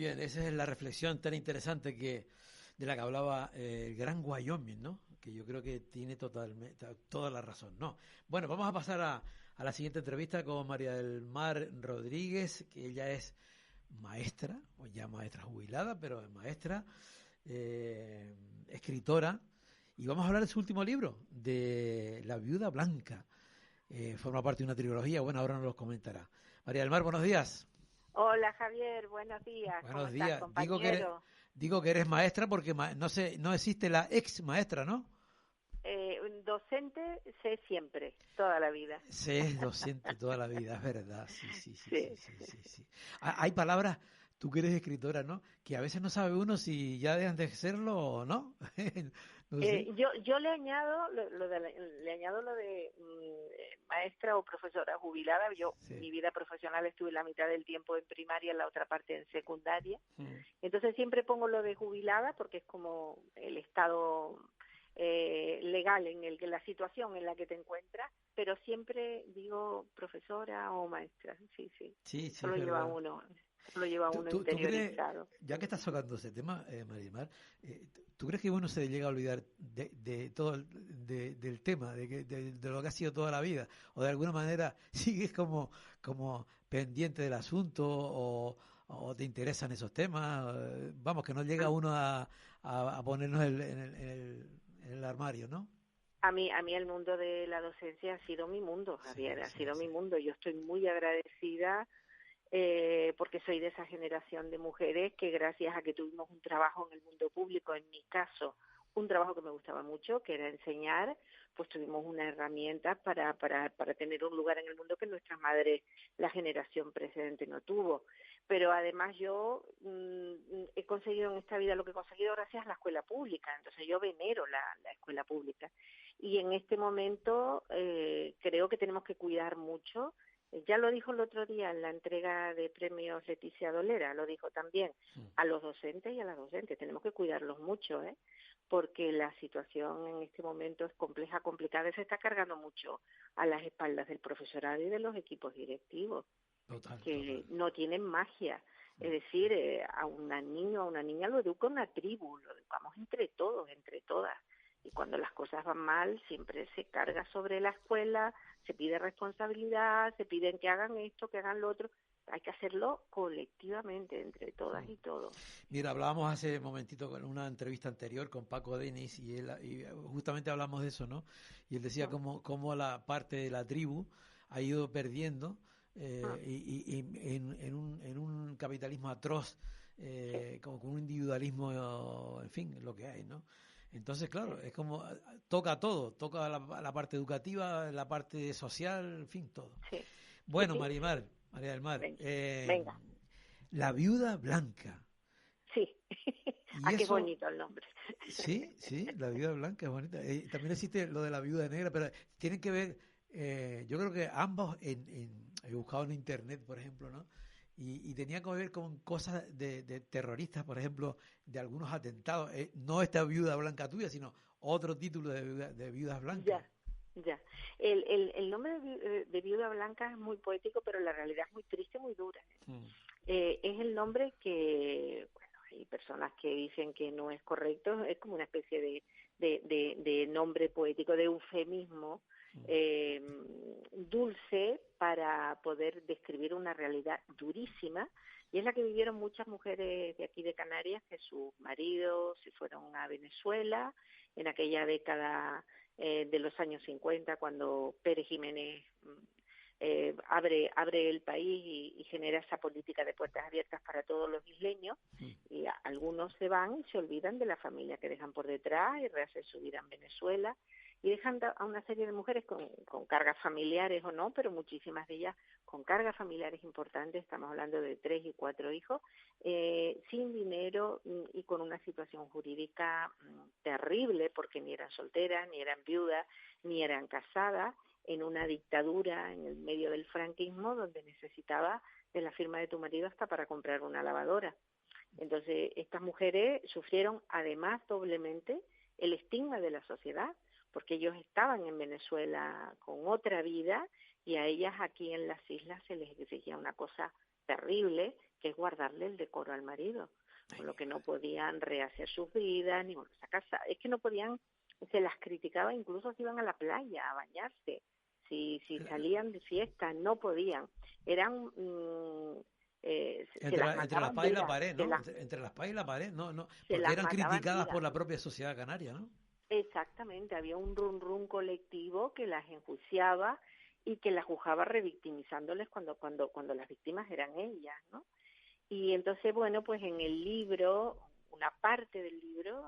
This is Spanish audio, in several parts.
bien, esa es la reflexión tan interesante de la que hablaba el gran Wyoming, ¿no? Que yo creo que tiene toda la razón, ¿no? Bueno, vamos a pasar a la siguiente entrevista con María del Mar Rodríguez, que ella es maestra, o ya maestra jubilada, pero es maestra, escritora, y vamos a hablar de su último libro, de La Viuda Blanca. Forma parte de una trilogía, bueno, ahora nos los comentará. María del Mar, buenos días. Hola Javier, buenos días. ¿Cómo Buenos estás, días. compañero? Digo que eres maestra porque no existe la ex maestra, ¿no? Un docente sé siempre, toda la vida. Se es docente toda la vida, es verdad. Sí, sí, sí, sí, Sí. sí, sí, sí. Hay palabras, tú que eres escritora, ¿no? Que a veces no sabe uno si ya dejan de serlo o no. No sé. Yo le añado le añado lo de maestra o profesora jubilada. Yo Sí. mi vida profesional estuve la mitad del tiempo en primaria, la otra parte en secundaria. Mm. Entonces siempre pongo lo de jubilada porque es como el estado legal en el que la situación en la que te encuentras, pero siempre digo profesora o maestra. Sí, sí. Sí, sí, Eso es verdad. lo lleva ¿Tú, uno tú, tú crees, interiorizado. ya que estás tocando ese tema, Marimar, ¿tú crees que uno se llega a olvidar de todo, del tema, de lo que ha sido toda la vida? ¿O de alguna manera sigues como pendiente del asunto o te interesan esos temas? Vamos, que no llega uno a ponernos en el armario, ¿no? A mí el mundo de la docencia ha sido mi mundo, Sí, Javier, ha sí, sido sí. mi mundo. Yo estoy muy agradecida porque soy de esa generación de mujeres que gracias a que tuvimos un trabajo en el mundo público, en mi caso, un trabajo que me gustaba mucho, que era enseñar, pues tuvimos una herramienta para tener un lugar en el mundo que nuestras madres, la generación precedente, no tuvo. Pero además yo he conseguido en esta vida lo que he conseguido gracias a la escuela pública, entonces yo venero la escuela pública. Y en este momento creo que tenemos que cuidar mucho. Ya lo dijo el otro día en la entrega de premios Leticia Dolera, lo dijo también a los docentes y a las docentes. Tenemos que cuidarlos mucho, porque la situación en este momento es compleja, complicada y se está cargando mucho a las espaldas del profesorado y de los equipos directivos, Total, total. que no tienen magia. Es decir, a un niño o a una niña lo educa una tribu, lo educamos entre todos, entre todas. Y cuando las cosas van mal, siempre se carga sobre la escuela, se pide responsabilidad, se piden que hagan esto, que hagan lo otro. Hay que hacerlo colectivamente, entre todas y todos. Mira, hablábamos hace un momentito con una entrevista anterior con Paco Denis y justamente hablamos de eso, ¿no? Y él decía cómo la parte de la tribu ha ido perdiendo y en un capitalismo atroz, Sí, como con un individualismo, en fin, lo que hay, ¿no? Entonces, claro, sí, es como toca todo, toca la parte educativa, la parte social, en fin, todo. sí, sí, Bueno, sí. María del Mar, Venga, venga. La Viuda Blanca. Sí. Y Ah, qué eso, bonito el nombre. sí, sí, la viuda blanca es bonita. También existe lo de la viuda negra, pero tienen que ver, yo creo que ambos, he buscado en internet, por ejemplo, ¿no? Y tenía que ver con cosas de terroristas, por ejemplo, de algunos atentados. No esta viuda blanca tuya, sino otro título de viudas blancas. Ya, ya. El nombre de Viuda Blanca es muy poético, pero la realidad es muy triste, muy dura. Mm, Es el nombre que, bueno, hay personas que dicen que no es correcto, es como una especie de nombre poético, de eufemismo mm, dulce para poder describir una realidad durísima, y es la que vivieron muchas mujeres de aquí de Canarias, que sus maridos se fueron a Venezuela en aquella década de los años 50, cuando Pérez Jiménez abre el país y genera esa política de puertas abiertas para todos los isleños, mm. y algunos se van y se olvidan de la familia que dejan por detrás y rehacen su vida en Venezuela y dejan a una serie de mujeres con cargas familiares o no, pero muchísimas de ellas con cargas familiares importantes, estamos hablando de 3 y 4 hijos, sin dinero y con una situación jurídica terrible, porque ni eran solteras, ni eran viudas, ni eran casadas, en una dictadura en el medio del franquismo donde necesitaba de la firma de tu marido hasta para comprar una lavadora. Entonces, estas mujeres sufrieron además doblemente el estigma de la sociedad, porque ellos estaban en Venezuela con otra vida y a ellas aquí en las islas se les exigía una cosa terrible, que es guardarle el decoro al marido, con lo que no podían rehacer sus vidas, ni volverse a casa. Es que no podían, se las criticaba incluso si iban a la playa a bañarse, si salían de fiesta, no podían. Eran... se las Entre la mataban espada y la vivas, pared, ¿no? Entre la espada y la pared, no, se porque las eran mataban criticadas por vivas. la propia sociedad canaria, ¿no? Exactamente, había un run colectivo que las enjuiciaba y que las juzgaba revictimizándoles cuando las víctimas eran ellas, ¿no? Y entonces, bueno, pues en el libro, una parte del libro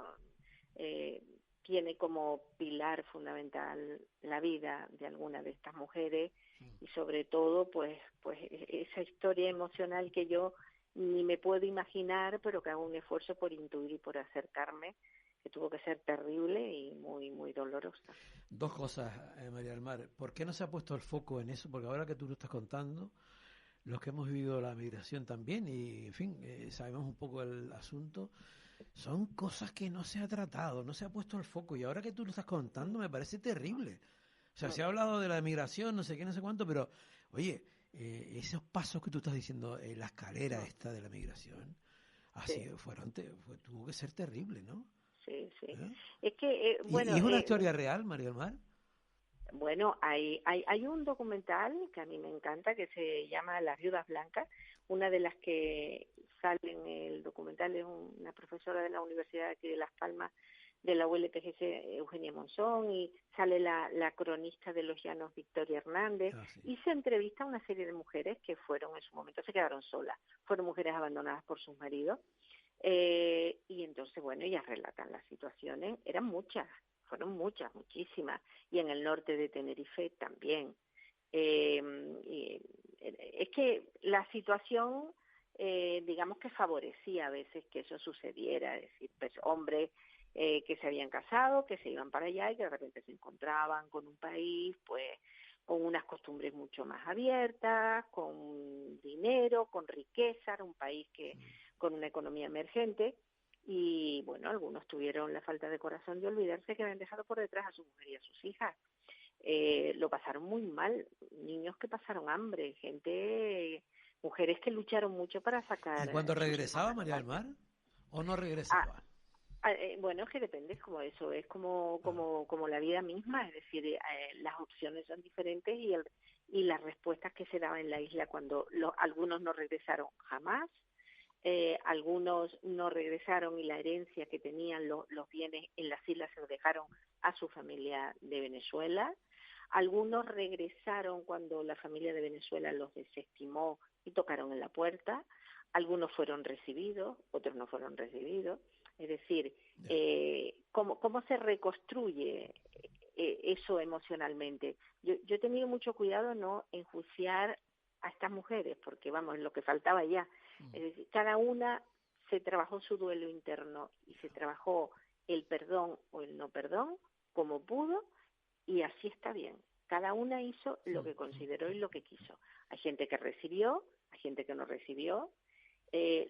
eh, tiene como pilar fundamental la vida de alguna de estas mujeres y sobre todo, pues esa historia emocional que yo ni me puedo imaginar, pero que hago un esfuerzo por intuir y por acercarme, que tuvo que ser terrible y muy dolorosa. Dos cosas, María del Mar. ¿Por qué no se ha puesto el foco en eso? Porque ahora que tú lo estás contando, los que hemos vivido la migración también y, en fin, sabemos un poco el asunto, son cosas que no se ha tratado, no se ha puesto el foco. Y ahora que tú lo estás contando, me parece terrible. O sea, se ha hablado de la migración, no sé qué, no sé cuánto, pero, oye, esos pasos que tú estás diciendo, la escalera esta de la migración, así tuvo que ser terrible, ¿no? Sí. ¿Eh? Es que, ¿Y es una historia real, María del Mar? bueno, hay un documental que a mí me encanta que se llama Las viudas blancas. Una de las que sale en el documental es una profesora de la Universidad de aquí de Las Palmas, de la ULPGC, Eugenia Monzón, y sale la cronista de Los Llanos, Victoria Hernández, Sí. y se entrevista a una serie de mujeres que fueron en su momento, se quedaron solas, fueron mujeres abandonadas por sus maridos, y entonces, bueno, ellas relatan las situaciones, eran muchas, fueron muchísimas, y en el norte de Tenerife también. Es que la situación, digamos que favorecía a veces que eso sucediera, es decir, pues hombres que se habían casado, que se iban para allá y que de repente se encontraban con un país, pues con unas costumbres mucho más abiertas, con dinero, con riqueza, era un país que con una economía emergente, y bueno, algunos tuvieron la falta de corazón de olvidarse que habían dejado por detrás a su mujer y a sus hijas. Lo pasaron muy mal, niños que pasaron hambre, mujeres que lucharon mucho para ¿Y sacar cuando a sus hijos regresaba María del adelante. Mar? ¿O no Ah, regresaba? bueno, es que depende, como eso, es como la vida misma, es decir, las opciones son diferentes y las respuestas que se daban en la isla cuando algunos no regresaron jamás, algunos no regresaron y la herencia que tenían los bienes en las islas se los dejaron a su familia de Venezuela. Algunos regresaron cuando la familia de Venezuela los desestimó y tocaron en la puerta. Algunos fueron recibidos, otros no fueron recibidos. Es decir, ¿cómo se reconstruye eso emocionalmente? Yo he tenido mucho cuidado no enjuiciar a estas mujeres, porque vamos, lo que faltaba ya. Es decir, cada una se trabajó su duelo interno y se trabajó el perdón o el no perdón como pudo, y así está bien. Cada una hizo lo que consideró y lo que quiso. Hay gente que recibió, hay gente que no recibió.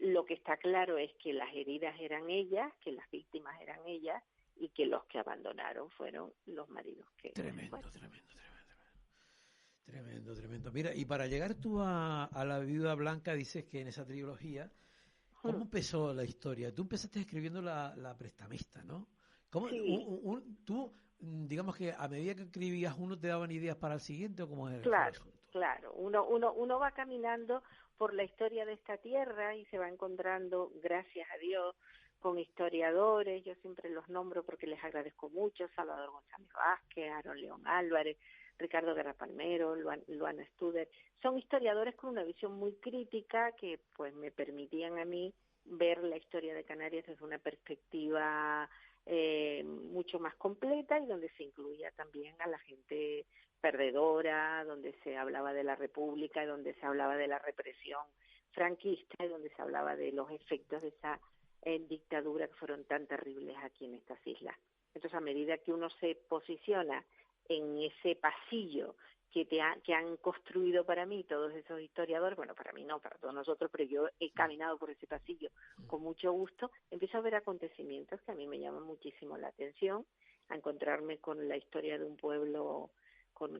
Lo que está claro es que las heridas eran ellas, que las víctimas eran ellas y que los que abandonaron fueron los maridos. Tremendo. Mira, y para llegar tú a La Viuda Blanca, dices que en esa trilogía, ¿cómo empezó la historia? Tú empezaste escribiendo la prestamista, ¿no? ¿Cómo, Sí, tú, digamos que a medida que escribías, uno te daban ideas para el siguiente o cómo fue el asunto? claro. Uno va caminando por la historia de esta tierra y se va encontrando, gracias a Dios, con historiadores. Yo siempre los nombro porque les agradezco mucho: Salvador González Vázquez, Aaron León Álvarez, Ricardo Guerra Palmero, Luana Studer. Son historiadores con una visión muy crítica que pues me permitían a mí ver la historia de Canarias desde una perspectiva mucho más completa, y donde se incluía también a la gente perdedora, donde se hablaba de la República, y donde se hablaba de la represión franquista, y donde se hablaba de los efectos de esa dictadura que fueron tan terribles aquí en estas islas. Entonces, a medida que uno se posiciona en ese pasillo que han construido para mí todos esos historiadores, bueno, para mí no, para todos nosotros, pero yo he caminado por ese pasillo con mucho gusto, empiezo a ver acontecimientos que a mí me llaman muchísimo la atención, a encontrarme con la historia de un pueblo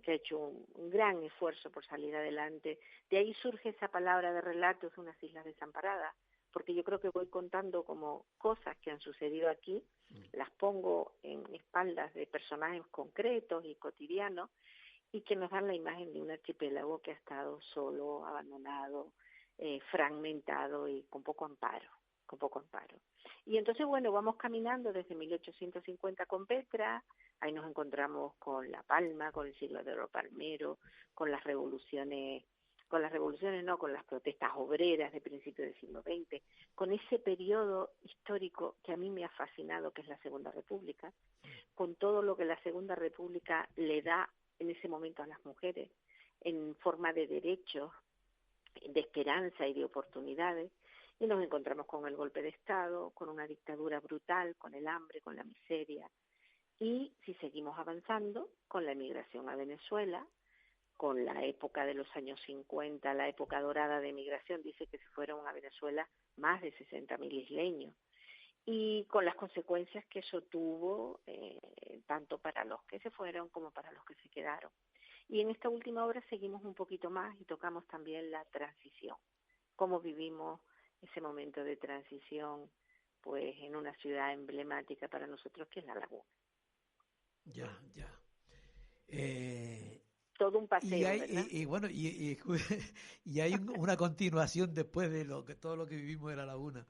que ha hecho un gran esfuerzo por salir adelante. De ahí surge esa palabra de relatos de unas islas desamparadas, porque yo creo que voy contando como cosas que han sucedido aquí, las pongo en espaldas de personajes concretos y cotidianos, y que nos dan la imagen de un archipiélago que ha estado solo, abandonado, fragmentado y con poco amparo. Y entonces, bueno, vamos caminando desde 1850 con Petra, ahí nos encontramos con La Palma, con el siglo de oro palmero, con las protestas obreras de principios del siglo XX, con ese periodo histórico que a mí me ha fascinado, que es la Segunda República, con todo lo que la Segunda República le da en ese momento a las mujeres, en forma de derechos, de esperanza y de oportunidades, y nos encontramos con el golpe de Estado, con una dictadura brutal, con el hambre, con la miseria, y si seguimos avanzando, con la emigración a Venezuela, con la época de los años 50, la época dorada de emigración, dice que se fueron a Venezuela más de 60.000 isleños, y con las consecuencias que eso tuvo, tanto para los que se fueron como para los que se quedaron. Y en esta última obra seguimos un poquito más y tocamos también la transición, cómo vivimos ese momento de transición, pues en una ciudad emblemática para nosotros que es La Laguna. Ya. Todo un paseo, ¿verdad? Y bueno, y hay una continuación después de todo lo que vivimos en La Laguna.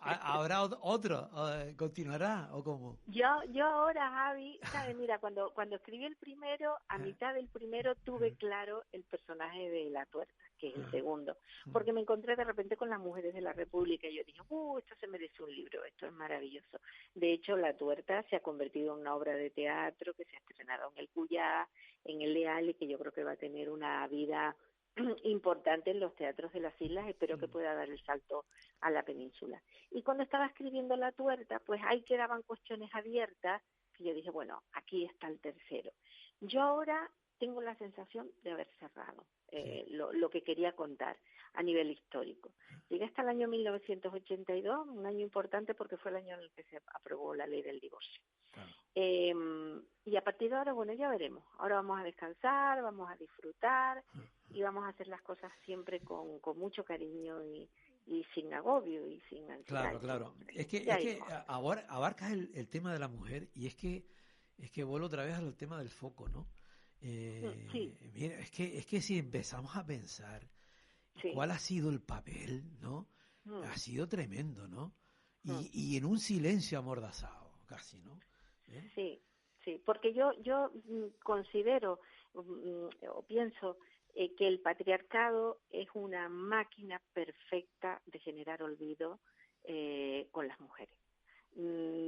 ¿Habrá otro? ¿Continuará o cómo? Yo ahora, Javi, ¿sabes? Mira, cuando escribí el primero, a mitad del primero tuve claro el personaje de La Tuerta, que es el segundo, porque me encontré de repente con las mujeres de la República y yo dije, esto se merece un libro, esto es maravilloso. De hecho, La Tuerta se ha convertido en una obra de teatro que se ha estrenado en el Cuyá, en el Leal, y que yo creo que va a tener una vida importante en los teatros de las islas. Espero que pueda dar el salto a la península. Y cuando estaba escribiendo La Tuerta, pues ahí quedaban cuestiones abiertas que yo dije, bueno, aquí está el tercero. Yo ahora tengo la sensación de haber cerrado lo que quería contar a nivel histórico. Llegué hasta el año 1982, un año importante porque fue el año en el que se aprobó la ley del divorcio. Claro. Y a partir de ahora, bueno, ya veremos. Ahora vamos a descansar, vamos a disfrutar y vamos a hacer las cosas siempre con mucho cariño y sin agobio y sin ansiedad. Claro. Es que ahora abarcas el tema de la mujer y es que vuelvo otra vez al tema del foco, ¿no? Sí. Mira, es que si empezamos a pensar cuál ha sido el papel, ¿no? Ha sido tremendo, ¿no? Y en un silencio amordazado, casi, ¿no? Sí, porque yo considero o pienso que el patriarcado es una máquina perfecta de generar olvido con las mujeres.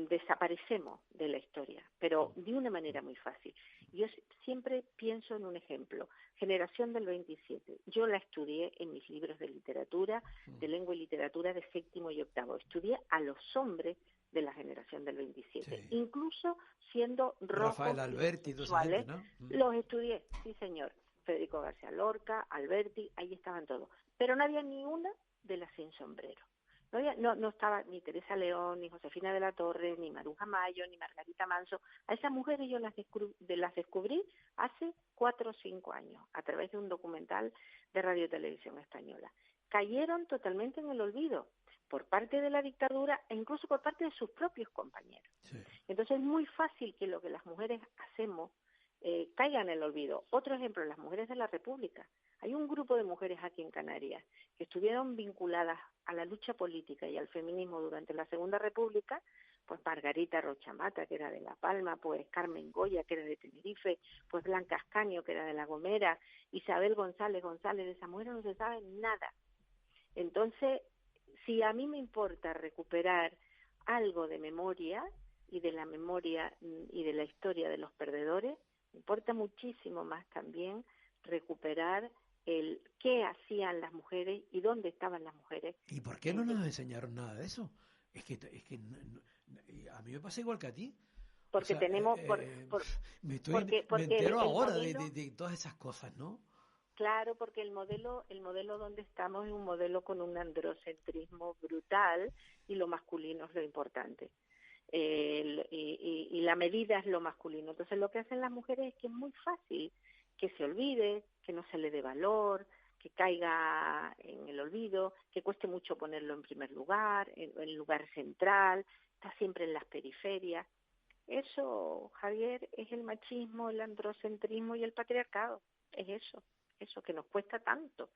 Desaparecemos de la historia, pero de una manera muy fácil. Yo siempre pienso en un ejemplo, Generación del 27. Yo la estudié en mis libros de literatura, de lengua y literatura de séptimo y octavo. Estudié a los hombres de la Generación del 27, incluso siendo rojos Rafael Alberti y toda esa gente, ¿no? Los estudié, sí señor. Federico García Lorca, Alberti, ahí estaban todos. Pero no había ni una de las sin sombrero. No estaba ni Teresa León, ni Josefina de la Torre, ni Maruja Mayo, ni Margarita Manso. A esas mujeres yo las descubrí hace 4 o 5 años, a través de un documental de Radio y Televisión Española. Cayeron totalmente en el olvido por parte de la dictadura e incluso por parte de sus propios compañeros. Sí. Entonces es muy fácil que lo que las mujeres hacemos caiga en el olvido. Otro ejemplo, las mujeres de la República. Hay un grupo de mujeres aquí en Canarias que estuvieron vinculadas a la lucha política y al feminismo durante la Segunda República, pues Margarita Rochamata, que era de La Palma, pues Carmen Goya, que era de Tenerife, pues Blanca Ascanio, que era de La Gomera, Isabel González, de esa mujer no se sabe nada. Entonces, si a mí me importa recuperar algo de memoria y de la memoria y de la historia de los perdedores, me importa muchísimo más también recuperar el qué hacían las mujeres y dónde estaban las mujeres. ¿Y por qué no nos enseñaron nada de eso? Es que a mí me pasa igual que a ti. Porque tenemos... me entero ahora modelo, de todas esas cosas, ¿no? Claro, porque el modelo donde estamos es un modelo con un androcentrismo brutal y lo masculino es lo importante. y la medida es lo masculino. Entonces lo que hacen las mujeres es que es muy fácil que se olvide, que no se le dé valor, que caiga en el olvido, que cueste mucho ponerlo en primer lugar, en lugar central, está siempre en las periferias. Eso, Javier, es el machismo, el androcentrismo y el patriarcado. Es eso que nos cuesta tanto,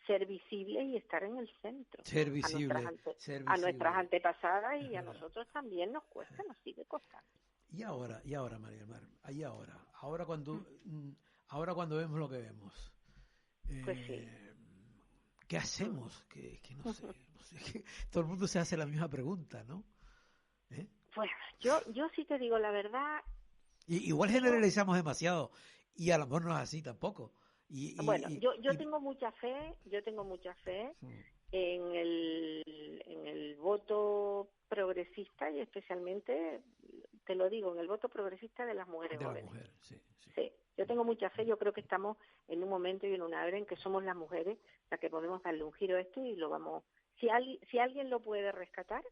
ser visibles y estar en el centro. Ser visible, ser a nuestras visible. antepasadas y Es a verdad. nosotros también nos cuesta, nos sigue costando. Y ahora, María del Mar, ahora cuando vemos lo que vemos, Pues sí. ¿qué hacemos? Que no sé, que todo el mundo se hace la misma pregunta, ¿no? ¿Eh? Pues yo sí te digo la verdad. Igual Tengo, generalizamos demasiado y a lo mejor no es así tampoco. bueno, yo Y tengo mucha fe, mm, en el voto progresista y especialmente, te lo digo, en el voto progresista de las mujeres de la jóvenes. mujer, sí, sí. Sí, yo tengo mucha fe, yo creo que estamos en un momento y en una era en que somos las mujeres las que podemos darle un giro a esto y lo vamos, si alguien lo puede rescatar,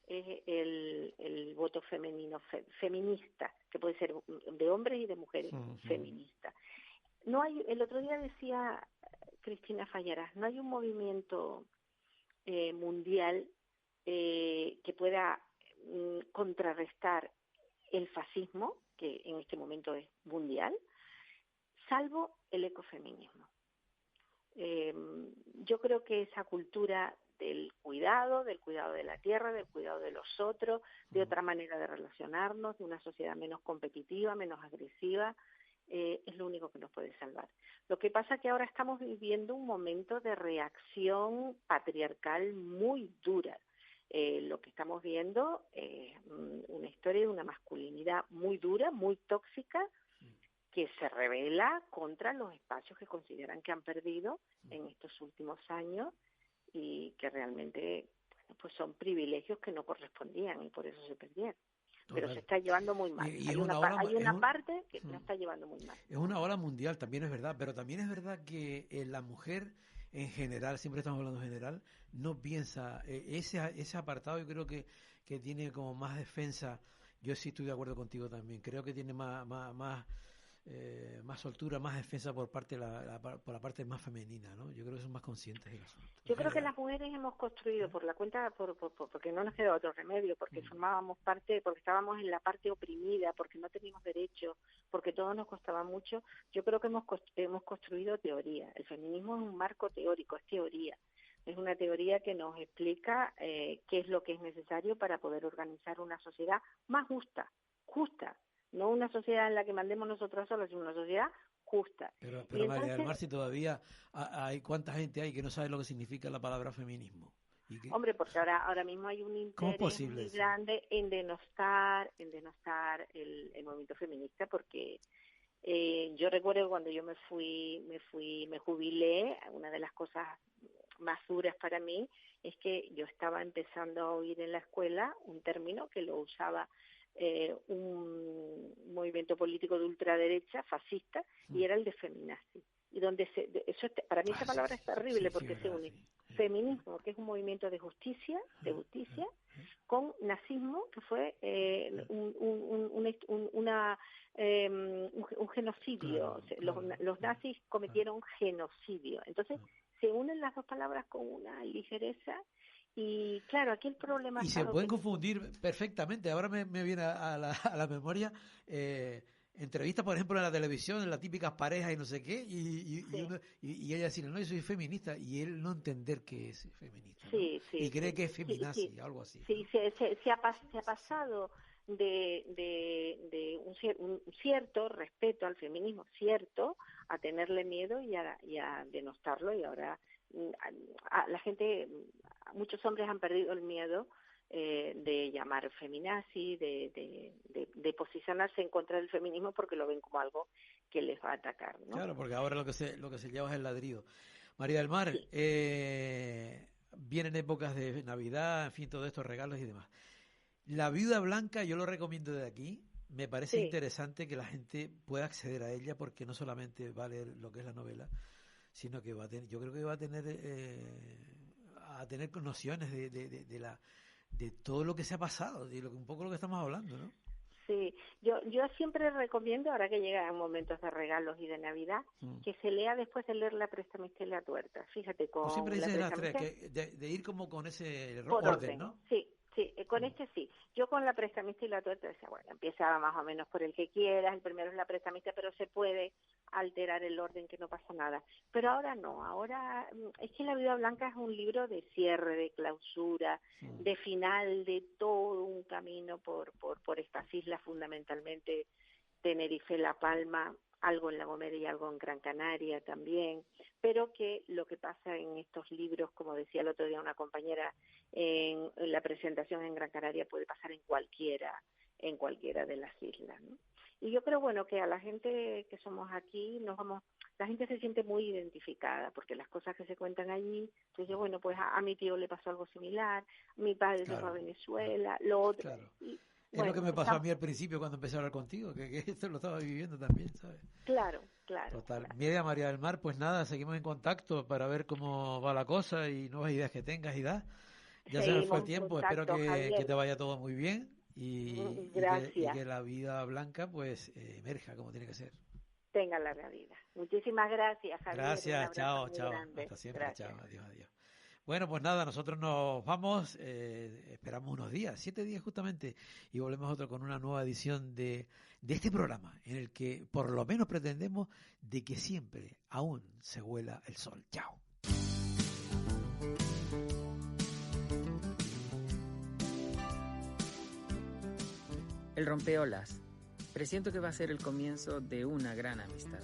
es el voto femenino, feminista, que puede ser de hombres y de mujeres, feminista. No hay, el otro día decía Cristina Fallarás, no hay un movimiento mundial que pueda contrarrestar el fascismo, que en este momento es mundial, salvo el ecofeminismo. Yo creo que esa cultura del cuidado de la tierra, del cuidado de los otros, de otra manera de relacionarnos, de una sociedad menos competitiva, menos agresiva, es lo único que nos puede salvar. Lo que pasa es que ahora estamos viviendo un momento de reacción patriarcal muy dura. Lo que estamos viendo es una historia de una masculinidad muy dura, muy tóxica, que se revela contra los espacios que consideran que han perdido en estos últimos años y que realmente, bueno, pues son privilegios que no correspondían y por eso se perdieron. Pero Total. se está llevando muy mal. Y Hay es una ola, hay una parte que la está llevando muy mal. es una ola mundial, también es verdad, pero también es verdad que la mujer en general, siempre estamos hablando en general, no piensa, ese apartado yo creo que tiene como más defensa, yo sí estoy de acuerdo contigo también, creo que tiene más soltura, más defensa por parte por la parte más femenina, ¿no? Yo creo que son más conscientes del asunto. Yo creo que las mujeres hemos construido por la cuenta, porque no nos queda otro remedio, porque formábamos parte, porque estábamos en la parte oprimida, porque no teníamos derechos, porque todo nos costaba mucho. Yo creo que hemos construido teoría. El feminismo es un marco teórico, es teoría. Es una teoría que nos explica qué es lo que es necesario para poder organizar una sociedad más justa, no una sociedad en la que mandemos nosotros solos, sino una sociedad justa. Pero Y María del Mar, entonces, si todavía hay cuánta gente hay que no sabe lo que significa la palabra feminismo. hombre, porque ahora mismo hay un ¿Cómo es interés posible muy eso? grande en denostar el movimiento feminista, porque yo recuerdo cuando yo me jubilé, una de las cosas más duras para mí es que yo estaba empezando a oír en la escuela un término que lo usaba un movimiento político de ultraderecha, fascista, y era el de feminazi. Y donde para mí esa palabra es terrible porque se une feminismo, que es un movimiento de justicia, con nazismo, que fue un genocidio. Los nazis cometieron genocidio. Entonces, se unen las dos palabras con una ligereza. Y claro, aquí el problema ha Y se estado pueden que confundir perfectamente. Ahora me viene a la memoria entrevistas, por ejemplo, en la televisión, en las típicas parejas y no sé qué, sí, y ella decir, no, yo soy feminista, y él no entender que es feminista, ¿no? sí, Y sí, cree sí, que es sí, feminazi, sí, algo así, sí, ¿no? se ha pasado de un cierto respeto al feminismo, cierto, a tenerle miedo y a denostarlo, y ahora la gente, muchos hombres han perdido el miedo de llamar feminazi, de posicionarse en contra del feminismo porque lo ven como algo que les va a atacar, ¿no? Claro, porque ahora lo que se lleva es el ladrido. María del Mar, Sí, vienen épocas de Navidad, en fin, todos estos regalos y demás. La viuda blanca yo lo recomiendo de aquí. Me parece sí, interesante que la gente pueda acceder a ella porque no solamente va a leer lo que es la novela, sino que va a tener, yo creo que va a tener nociones de todo lo que se ha pasado, de un poco lo que estamos hablando, ¿no? Sí, yo siempre recomiendo, ahora que llegan momentos de regalos y de Navidad, que se lea después de leer La prestamista y la tuerta. Fíjate, Tú siempre con La dices las tres, prestamista... de ir como con ese Por orden, ¿no? sí, con este sí. Yo con La prestamista y la tuerta decía, bueno, empieza más o menos por el que quieras, el primero es La prestamista, pero se puede alterar el orden, que no pasa nada. Pero ahora no, ahora es que La viuda blanca es un libro de cierre, de clausura, de final, de todo un camino por estas islas, fundamentalmente Tenerife, La Palma, algo en La Gomera y algo en Gran Canaria también, pero que lo que pasa en estos libros, como decía el otro día una compañera en la presentación en Gran Canaria, puede pasar en cualquiera de las islas, ¿no? Y yo creo, bueno, que a la gente que somos aquí, la gente se siente muy identificada, porque las cosas que se cuentan allí, entonces, bueno, pues a mi tío le pasó algo similar, mi padre se fue a Venezuela, lo otro. Claro. Y, es lo que me pasó a mí al principio cuando empecé a hablar contigo, que esto lo estaba viviendo también, ¿sabes? Claro. Total. Claro. Mira, María del Mar, pues nada, seguimos en contacto para ver cómo va la cosa y nuevas ideas que tengas y das. Ya se me fue el tiempo, espero que te vaya todo muy bien y que la vida blanca pues emerja como tiene que ser. Tenga la realidad. Muchísimas gracias, Javier. Gracias, chao. Grande. Hasta siempre, Gracias. chao. Adiós. Bueno, pues nada, nosotros nos vamos, esperamos unos días, 7 días justamente, y volvemos otro con una nueva edición de este programa, en el que por lo menos pretendemos de que siempre aún se huela el sol. Chao. El rompeolas. Presiento que va a ser el comienzo de una gran amistad.